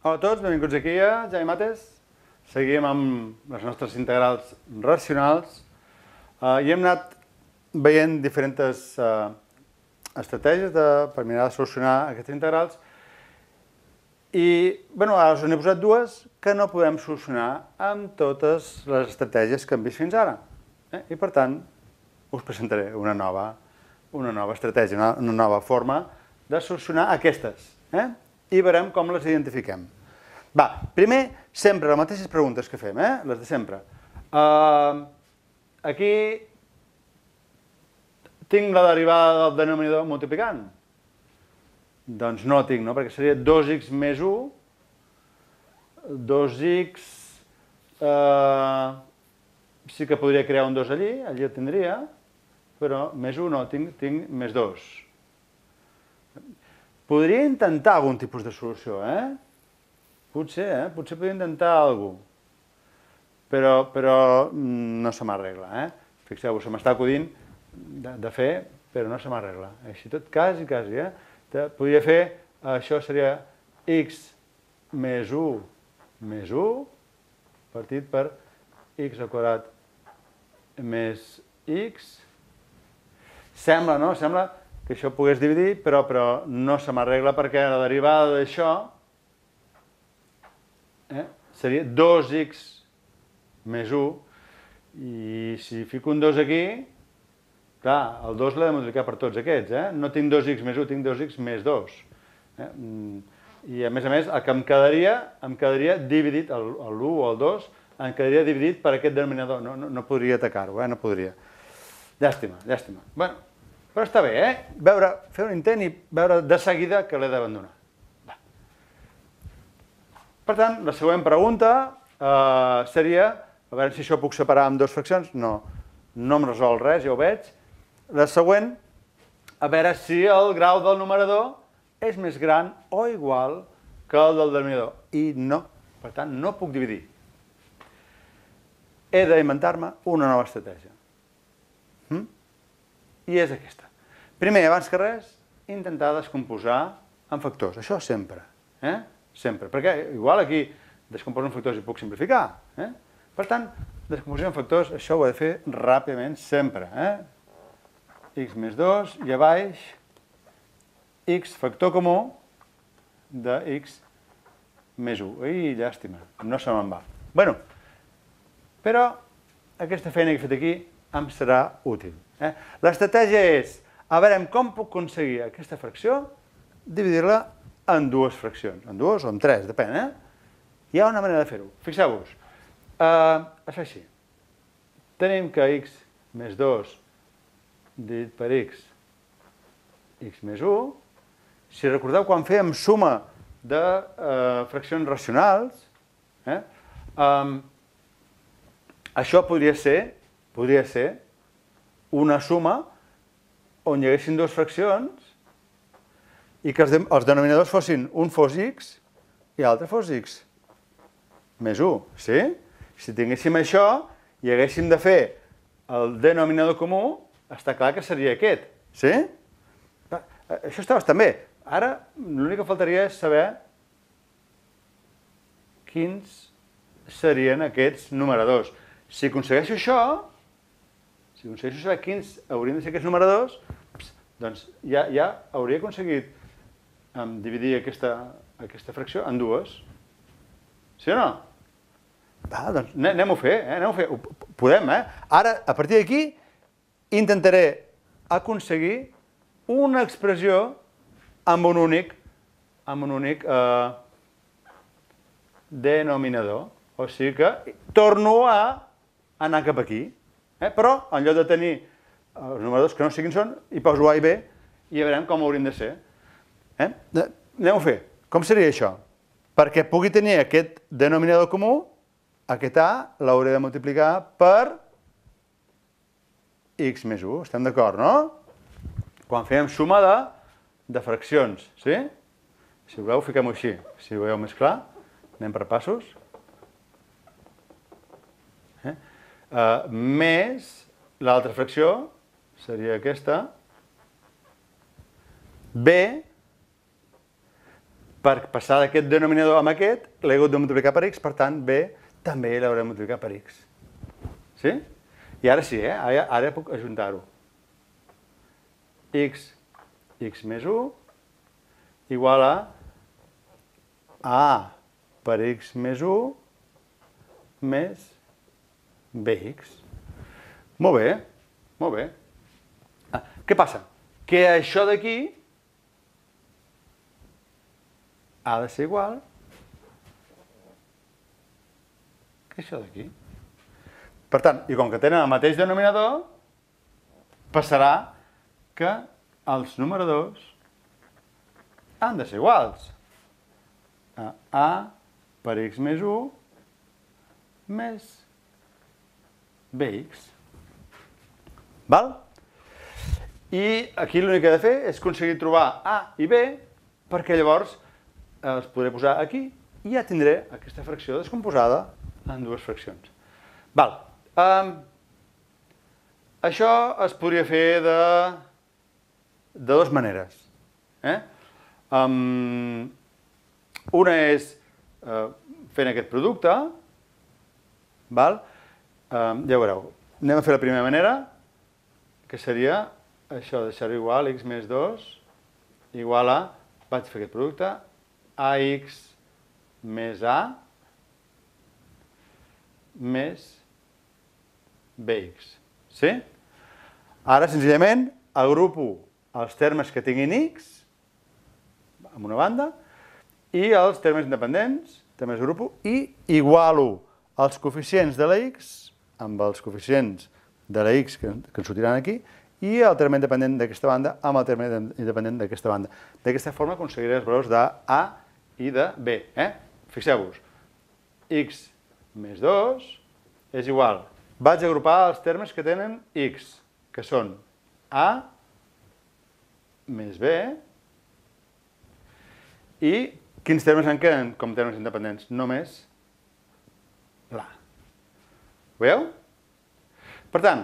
Hola a tots, benvinguts aquí a Javi Mates. Seguim amb les nostres integrals racionals i hem anat veient diferents estratègies per mirar de solucionar aquestes integrals i ara us n'he posat dues que no podem solucionar amb totes les estratègies que hem vist fins ara. I per tant us presentaré una nova estratègia, una nova forma de solucionar aquestes. I veurem com les identifiquem. Primer, sempre les mateixes preguntes que fem, les de sempre. Aquí tinc la derivada del denominador multiplicant? Doncs no la tinc, perquè seria 2x més 1, 2x, sí que podria crear un 2 allí el tindria, però més 1 no, tinc més 2. Podria intentar algun tipus de solució, Potser podria intentar alguna cosa, però no se m'arregla. Fixeu-vos, se m'està acudint de fer, però no se m'arregla. Així tot, quasi. Podria fer, això seria x més 1 partit per x al quadrat més x. Sembla, no? Sembla que això pogués dividir, però no se m'arregla perquè la derivada d'això seria 2x més 1 i si fico un 2 aquí, clar, el 2 l'he de multiplicar per tots aquests, no tinc 2x més 1, tinc 2x més 2. I a més, el que em quedaria dividit, l'1 o el 2, em quedaria dividit per aquest denominador, no podria atacar-ho, no podria. Llàstima. Però està bé, fer un intent i veure de seguida que l'he d'abandonar. Per tant, la següent pregunta seria, a veure si això puc separar amb dues fraccions, no em resol res, ja ho veig. La següent, a veure si el grau del numerador és més gran o igual que el del denominador. I no, per tant, no puc dividir. He d'inventar-me una nova estratègia. I és aquesta. Primer, abans que res, intentar descomposar en factors. Això sempre. Sempre, perquè igual aquí descomposo en factors i puc simplificar. Per tant, descomposició en factors, això ho he de fer ràpidament sempre. X més 2 i a baix x factor comú de x més 1. Ai, llàstima, no se me'n va. Però aquesta feina que he fet aquí em serà útil. L'estratègia és, a veure com puc aconseguir aquesta fracció, dividir-la en dues fraccions, en dues o en tres, depèn. Hi ha una manera de fer-ho. Fixeu-vos, es fa així. Tenim que x més 2 dividit per x més 1. Si recordeu, quan fèiem suma de fraccions racionals, això podria ser una suma on hi haguessin dues fraccions i que els denominadors fossin, un fos x i l'altre fos x més 1, sí? Si tinguéssim això i haguéssim de fer el denominador comú, està clar que seria aquest, sí? Això està bastant bé. Ara l'únic que faltaria és saber quins serien aquests numeradors. Si aconsegueixo això, si aconsegueixo saber quins haurien de ser aquests numeradors, doncs ja hauria aconseguit dividir aquesta fracció en dues. Sí o no? Doncs anem-ho a fer, Podem, Ara, a partir d'aquí, intentaré aconseguir una expressió amb un únic denominador. O sigui que torno a anar cap aquí. Però, en lloc de tenir els numeradors que no siguin són, hi poso A i B i ja veurem com haurien de ser. Anem-ho a fer. Com seria això? Perquè pugui tenir aquest denominador comú, aquest A l'hauré de multiplicar per x més 1. Estem d'acord, no? Quan fem suma de fraccions, sí? Si voleu, fiquem-ho així. Si ho veieu més clar, anem per passos. Més l'altra fracció seria aquesta. B per passar d'aquest denominador amb aquest, l'he hagut de multiplicar per x, per tant, b també l'haurem de multiplicar per x. Sí? I ara sí, ara puc ajuntar-ho. X més 1 igual a per x més 1 més bx. Molt bé, molt bé. Què passa? Que això d'aquí ha de ser igual que això d'aquí. Per tant, i com que tenen el mateix denominador, passarà que els numeradors han de ser iguals. A per x més 1 més bx. Val? I aquí l'únic que he de fer és aconseguir trobar a i b, perquè llavors els podré posar aquí i ja tindré aquesta fracció descomposada en dues fraccions. Val. Això es podria fer de dues maneres. Una és fent aquest producte. Ja veureu. Anem a fer la primera manera, que seria això, deixar-ho igual, x més 2 igual a, vaig fer aquest producte, ax més a més bx. Sí? Ara, senzillament, agrupo els termes que tinguin x en una banda i els termes independents també els agrupo i igualo els coeficients de la x amb els coeficients de la x que ens sortiran aquí i el terme independent d'aquesta banda amb el terme independent d'aquesta banda. D'aquesta forma aconseguiré els valors de a i de b. Fixeu-vos, x més 2 és igual. Vaig agrupar els termes que tenen x, que són a més b, i quins termes en queden com termes independents? Només l'A. Veieu? Per tant,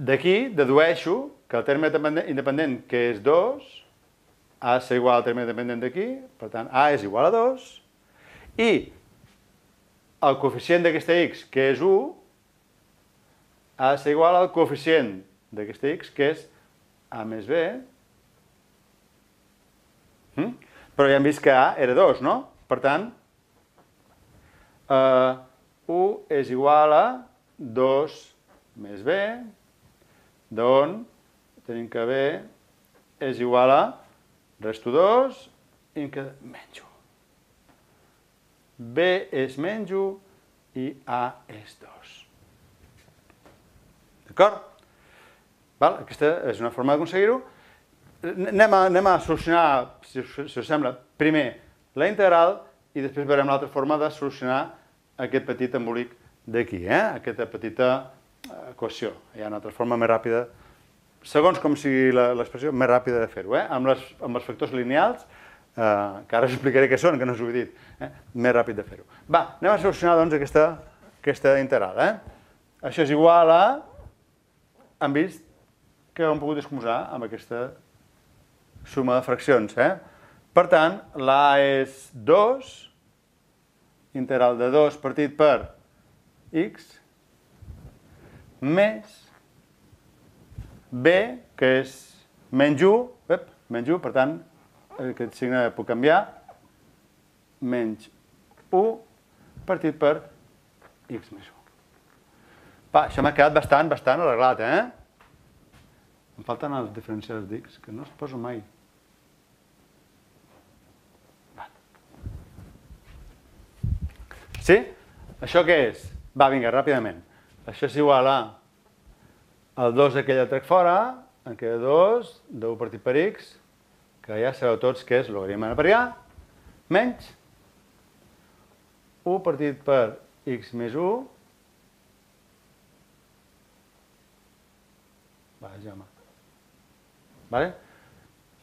d'aquí dedueixo que el terme independent, que és 2, ha de ser igual al terme independent d'aquí, per tant, a és igual a 2, i el coeficient d'aquesta x, que és 1, ha de ser igual al coeficient d'aquesta x, que és a més b, però ja hem vist que a era 2, no? Per tant, 1 és igual a 2 més b, d'on tenim que b és igual a resto 2 i em queda menys 1. b és menys 1 i a és 2. D'acord? Aquesta és una forma d'aconseguir-ho. Anem a solucionar, si us sembla, primer la integral i després veurem l'altra forma de solucionar aquest petit embolic d'aquí, aquesta petita equació. Hi ha una altra forma més ràpida, segons com sigui l'expressió, més ràpida de fer-ho, amb els factors lineals, que ara us explicaré què són, que no us ho he dit, més ràpid de fer-ho. Va, anem a solucionar doncs aquesta integral. Això és igual a, hem vist que ho hem pogut descompondre amb aquesta suma de fraccions. Per tant, l'A és 2, integral de 2 partit per x, més b, que és menys 1, per tant, aquest signe puc canviar, menys 1 partit per x més 1. Això m'ha quedat bastant arreglat, Em falten els diferencials d'x, que no els poso mai. Sí? Això què és? Va, vinga, ràpidament. Això és igual a el 2 aquell el trec fora, en queda 2, de 1 partit per x, que ja sabeu tots que és logaritme neperià, menys 1 partit per x més 1,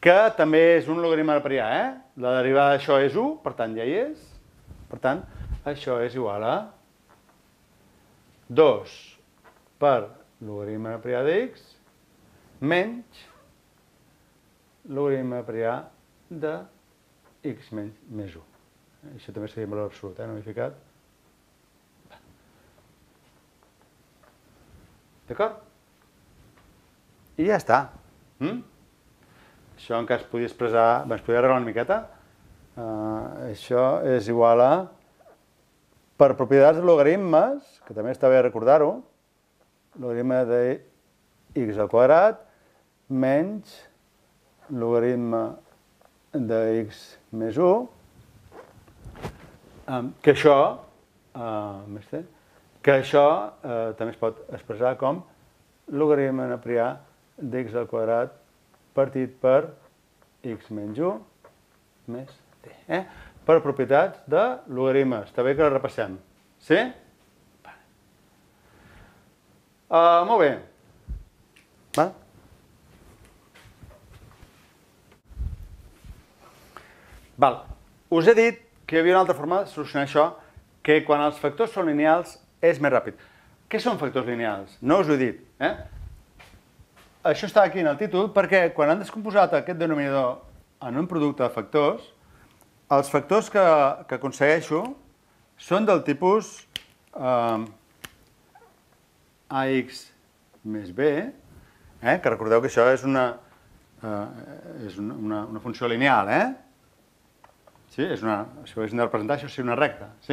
que també és un logaritme neperià, La derivada d'això és 1, per tant ja hi és. Per tant, això és igual a 2 per logaritme neperià de x menys logaritme neperià de x més 1. Això també seria en valor absolut, no m'he ficat. D'acord? I ja està. Això encara es podia expressar, es podia arreglar una miqueta. Això és igual a, per propietats de logaritmes, que també està bé recordar-ho, logaritme de x al quadrat menys logaritme de x més 1, que això també es pot expressar com logaritme naprià d'x al quadrat partit per x menys 1 més t. Per propietats de logaritmes. Està bé que la repassem. Sí? Molt bé. Us he dit que hi havia una altra forma de solucionar això, que quan els factors són lineals és més ràpid. Què són factors lineals? No us ho he dit. Això està aquí en el títol perquè quan han descomposat aquest denominador en un producte de factors, els factors que aconsegueixo són del tipus ax més b, que recordeu que això és una funció lineal, Sí? Si ho haguéssim de representar, això seria una recta. Sí?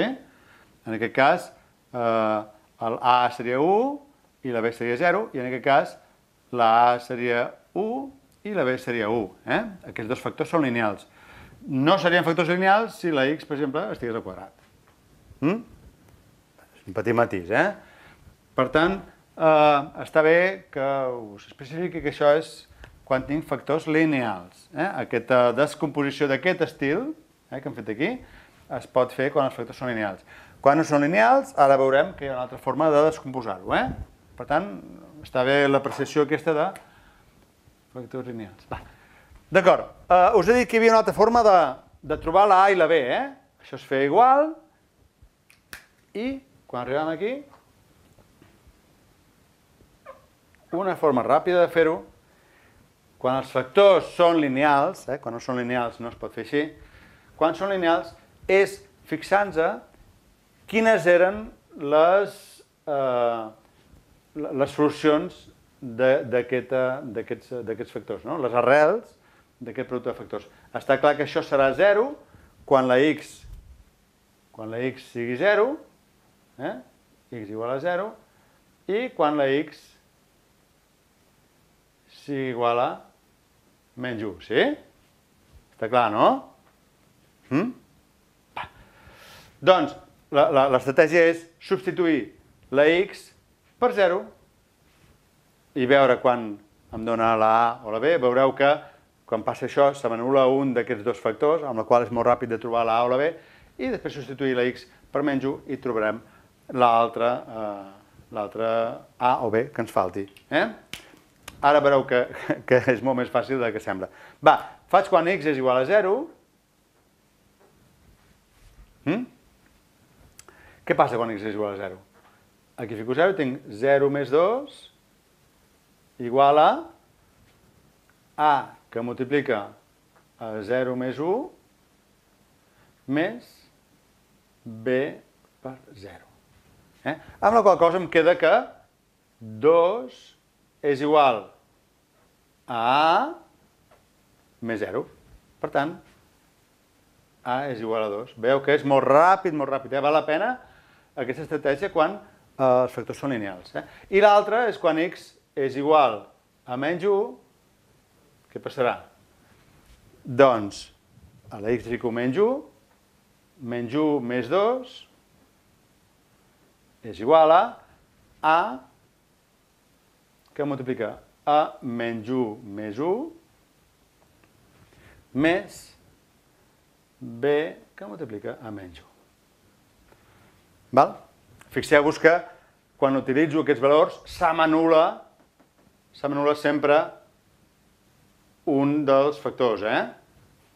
En aquest cas, el A seria 1 i la B seria 0, i en aquest cas la A seria 1 i la B seria 1. Aquests dos factors són lineals. No serien factors lineals si la x, per exemple, estigués al quadrat. És un petit matís, Per tant, està bé que us especifiqui que això és quan tinc factors lineals. Aquesta descomposició d'aquest estil, que hem fet aquí, es pot fer quan els factors són lineals. Quan no són lineals, ara veurem que hi ha una altra forma de descomposar-ho. Per tant, està bé l'apreciació aquesta de factors lineals. D'acord, us he dit que hi havia una altra forma de trobar la A i la B. Això es feia igual, i quan arribem aquí, una forma ràpida de fer-ho, quan els factors són lineals, quan no són lineals no es pot fer així, quan són lineals és fixar-nos quines eren les solucions d'aquests factors, les arrels d'aquest producte de factors. Està clar que això serà 0 quan la x sigui 0, x igual a 0, i quan la x sigui igual a menys 1, sí? Està clar, no? Doncs l'estratègia és substituir la x per 0 i veure quan em dona la A o la B. Veureu que quan passa això se m'anul·la un d'aquests dos factors, amb la qual és molt ràpid de trobar la A o la B, i després substituir la x per menys 1 i trobarem l'altra A o B que ens falti. Ara veureu que és molt més fàcil del que sembla. Faig quan x és igual a 0. Què passa quan x és igual a 0? Aquí fico 0 i tinc 0 més 2 igual a A que multiplica a 0 més 1 més B per 0. Amb la qual cosa em queda que 2 és igual a A més 0. Per tant, A és igual a 2. Veieu que és molt ràpid, molt ràpid. Val la pena aquesta estratègia quan els factors són lineals. I l'altra és quan x és igual a menys 1, què passarà? Doncs, a la x fico menys 1 més 2 és igual a A que multiplica a menys 1 més 1 més B que multiplica a menys 1. Fixeu-vos que quan utilitzo aquests valors se m'anul·la sempre un dels factors.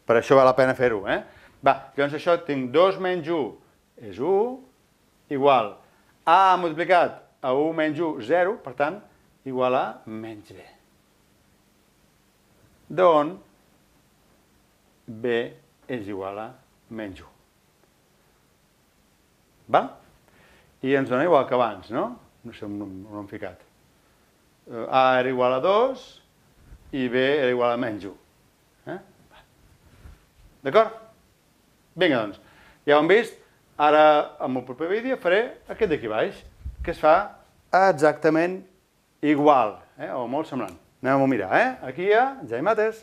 Per això val la pena fer-ho. Llavors això tinc 2 menys 1 és 1, igual A multiplicat a 1 menys 1, 0, per tant, igual a menys B. D'on B és igual a menys 1. Va? I ens dona igual que abans, no? No sé on hem ficat. A era igual a 2 i B era igual a menys 1. D'acord? Vinga, doncs. Ja ho hem vist. Ara, en el proper vídeo, faré aquest d'aquí baix, que es fa exactament igual, o molt semblant. Anem a mirar, Aquí hi ha Jai Mates.